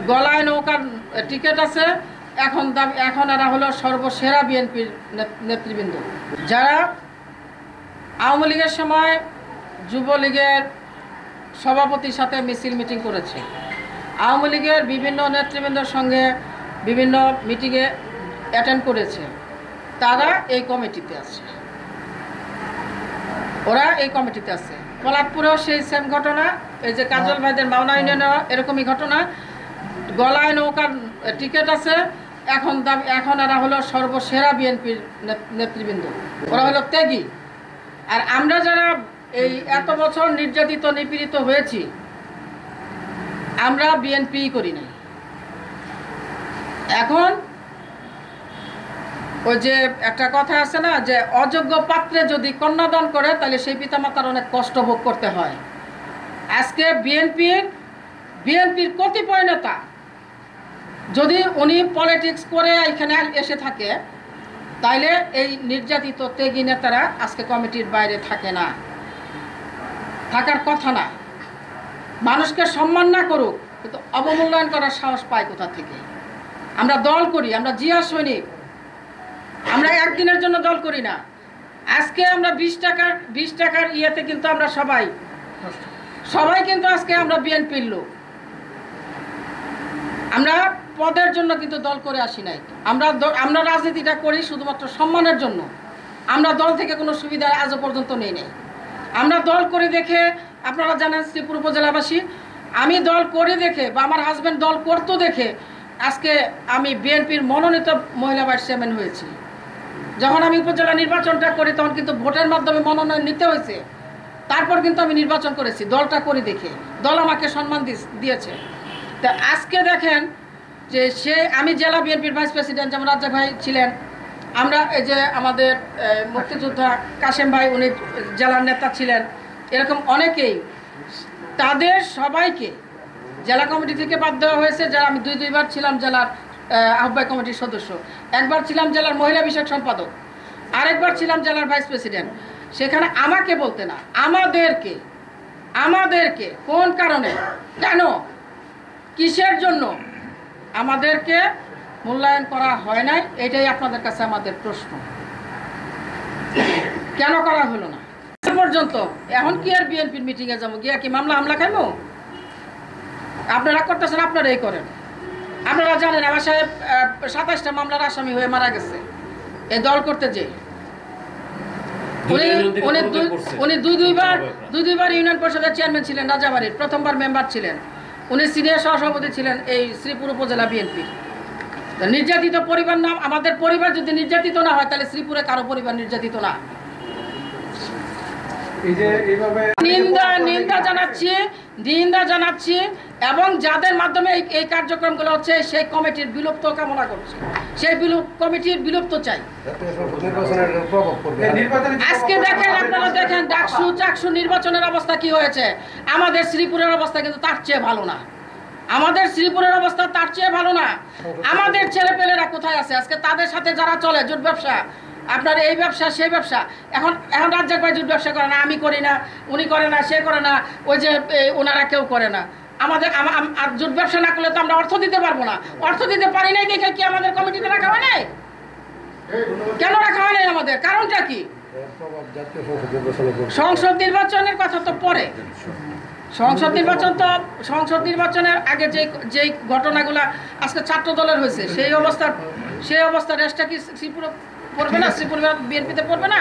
গলায় নৌকার টিকিট আছে, এখন এরা হলো সর্বসেরা বিএনপির নেতৃবৃন্দ, যারা আওয়ামী লীগের সময় যুবলীগের সভাপতির সাথে মিছিল মিটিং করেছে, আওয়ামী লীগের বিভিন্ন নেতৃবৃন্দের সঙ্গে বিভিন্ন মিটিংয়ে অ্যাটেন্ড করেছে, তারা এই কমিটিতে আছে, ওরা এই কমিটিতে আছে। পলাশপুরেও সেই সেম ঘটনা, এই যে কাজল ভাইদের মাওনা ইউনিয়নেও এরকমই ঘটনা, গলায় নৌকার টিকিট আছে, এখন এরা হলো সর্বসেরা বিএনপির নেতৃবৃন্দ, ওরা হলো ত্যাগী। আর আমরা যারা এই এত বছর নির্যাতিত নিপীড়িত হয়েছি, আমরা বিএনপি করি নাই। এখন ওই যে একটা কথা আছে না, যে অযোগ্য পাত্রে যদি কন্যাদান করে তাহলে সেই পিতামাতার অনেক কষ্ট ভোগ করতে হয়। আজকে বিএনপির কতিপয় নেতা যদি উনি পলিটিক্স করে এখানে এসে থাকে, তাইলে এই নির্যাতিত ত্যাগী নেতারা আজকে কমিটির বাইরে থাকে না, থাকার কথা না। মানুষকে সম্মান না করুক, কিন্তু অবমূল্যায়ন করার সাহস পায় কোথা থেকে? আমরা দল করি, আমরা জিয়া সৈনিক, আমরা একদিনের জন্য দল করি না। আজকে আমরা 20 টাকার ইয়েতে কিন্তু আমরা সবাই কিন্তু আজকে আমরা বিএনপির লোক। আমরা পদের জন্য কিন্তু দল করে আসি নাই, আমরা রাজনীতিটা করি শুধুমাত্র সম্মানের জন্য। আমরা দল থেকে কোনো সুবিধা আজও পর্যন্ত নেই নাই। আমরা দল করে দেখে, আপনারা জানেন শ্রীপুর উপজেলাবাসী, আমি দল করে দেখে বা আমার হাজব্যান্ড দল করতো দেখে আজকে আমি বিএনপির মনোনীত মহিলা ভাইস চেয়ারম্যান হয়েছি। যখন আমি উপজেলা নির্বাচনটা করি তখন কিন্তু ভোটের মাধ্যমে মনোনয়ন নিতে হয়েছে, তারপর কিন্তু আমি নির্বাচন করেছি দলটা করে দেখে, দল আমাকে সম্মান দিয়েছে। তা আজকে দেখেন যে আমি জেলা বিএনপির ভাইস প্রেসিডেন্ট, যেমন রাজ্জাক ভাই ছিলেন, আমরা এই যে আমাদের মুক্তিযোদ্ধা কাশেম ভাই, উনি জেলার নেতা ছিলেন, এরকম অনেকেই, তাদের সবাইকে জেলা কমিটি থেকে বাদ দেওয়া হয়েছে। যারা আমি দুইবার ছিলাম জেলার আহ্বায়ক কমিটির সদস্য, একবার ছিলাম জেলার মহিলা বিষয়ক সম্পাদক, আরেকবার ছিলাম জেলার ভাইস প্রেসিডেন্ট। সেখানে আমাকে বলতে না, আমাদেরকে কোন কারণে, কেন, কিসের জন্য আমাদেরকে মূল্যায়ন করা হয় নাই, এটাই আপনাদের কাছে আমাদের প্রশ্ন। কেন করা হলো না পর্যন্ত? এখন কি আর বিএনপির মিটিংয়ে যাবো, গিয়া কি হামলা খাইবো? আপনারা করতেছেন, আপনারাই করেন। আপনারা জানেন আমার সাহেব 27টা মামলার আসামি হয়ে মারা গেছে এই দল করতে যে। উনি দুইবার ইউনিয়ন পরিষদের চেয়ারম্যান ছিলেন, রাজাবাড়ির প্রথমবার মেম্বার ছিলেন, উনি সিনিয়র সহসভাপতি ছিলেন এই শ্রীপুর উপজেলা বিএনপি। নির্যাতিত পরিবার নাম, আমাদের পরিবার যদি নির্যাতিত না হয় তাহলে শ্রীপুরে কারো পরিবার নির্যাতিত না। নিন্দা জানাচ্ছি এবং যাদের মাধ্যমে এই কার্যক্রমগুলো হচ্ছে সেই কমিটির বিলুপ্ত কামনা করছি, সেই কমিটির বিলুপ্ত চাই। আজকে দেখেন, আপনারা দেখেন চাকসু নির্বাচনের অবস্থা কি হয়েছে। আমাদের শ্রীপুরের অবস্থা কিন্তু তার চেয়ে ভালো না, আমাদের ছেলেপেলেরা কোথায় আছে আজকে? তাদের সাথে যারা চলে জোট ব্যবসা, আপনার এই ব্যবসা সেই ব্যবসা, এখন রাজ্জাক ভাই জোট ব্যবসা করে না, আমি করি না, উনি করে না, সে করে না, ওই যে ওনারা কেউ করে না। আমাদের জোট ব্যবসা না করলে তো আমরা অর্থ দিতে পারবো না। অর্থ দিতে পারি নাই দেখে কি আমাদের কমিটিতে রাখা হয় নাই? কেন রাখা হয় নাই আমাদের? কারণটা কি? সংসদ নির্বাচনের কথা তো পরে, সংসদ নির্বাচনের আগে যেই ঘটনাগুলো আজকে ছাত্র দলের হয়েছে, সেই অবস্থার রেস্টটা কি শ্রীপুর পড়বে না? শ্রীপুর বিএনপিতে পড়বে না?